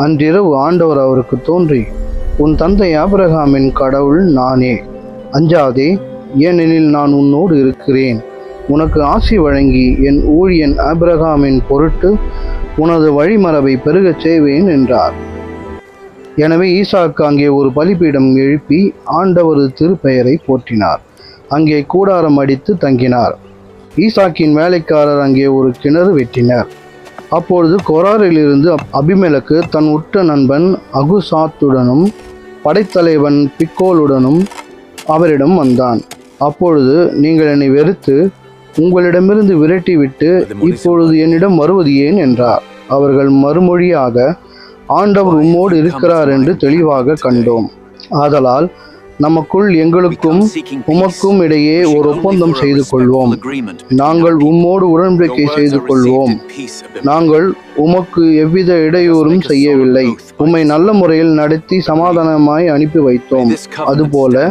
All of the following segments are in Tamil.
அன்றிரவு ஆண்டவர் அவருக்கு தோன்றி, உன் தந்தை ஆபிரகாமின் கடவுள் நானே. அஞ்சாதே, ஏனெனில் நான் உன்னோடு இருக்கிறேன். உனக்கு ஆசி வழங்கி என் ஊழியன் ஆபிரகாமின் பொருட்டு உனது வழிமரபை பெருகச் செய்வேன் என்றார். எனவே ஈசாக்கு அங்கே ஒரு பலிபீடம் எழுப்பி ஆண்டவரது திருப்பெயரை போற்றினார். அங்கே கூடாரம் அடித்து தங்கினார். ஈசாக்கின் வேலைக்காரர் அங்கே ஒரு கிணறு வெட்டினர். அப்பொழுது கொராரிலிருந்து அபிமெலக்கு தன் உற்ற நண்பன் அகுசாத்துடனும் படைத்தலைவன் பிக்கோலுடனும் அவரிடம் வந்தான். அப்பொழுது, நீங்கள் என்னை வெறுத்து உங்களிடமிருந்து விரட்டிவிட்டு இப்பொழுது என்னிடம் வருவது ஏன் என்றார். அவர்கள் மறுமொழியாக, ஆண்டவர் உம்மோடு இருக்கிறார் என்று தெளிவாக கண்டோம். ஆதலால் நமக்குள் எங்களுக்கும் உமக்கும் இடையே ஒரு ஒப்பந்தம் செய்து கொள்வோம். நாங்கள் உம்மோடு உடன்படிக்கை செய்து கொள்வோம். நாங்கள் உமக்கு எவ்வித இடையூறும் செய்யவில்லை. உம்மை நல்ல முறையில் நடத்தி சமாதானமாய் அனுப்பி வைத்தோம். அதுபோல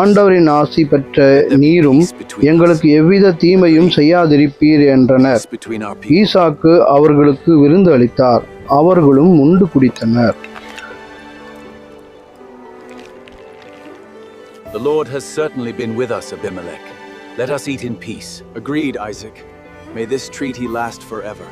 ஆண்டவரின் ஆசி பெற்ற நீரும் எங்களுக்கு எவ்வித தீமையும் செய்யாதிருப்பீர் என்றனர். ஈசாக்கு அவர்களுக்கு விருந்து அளித்தார். அவர்களும் உண்டு குடித்தனர். The Lord has certainly been with us, Abimelech. Let us eat in peace. Agreed, Isaac. May this treaty last forever.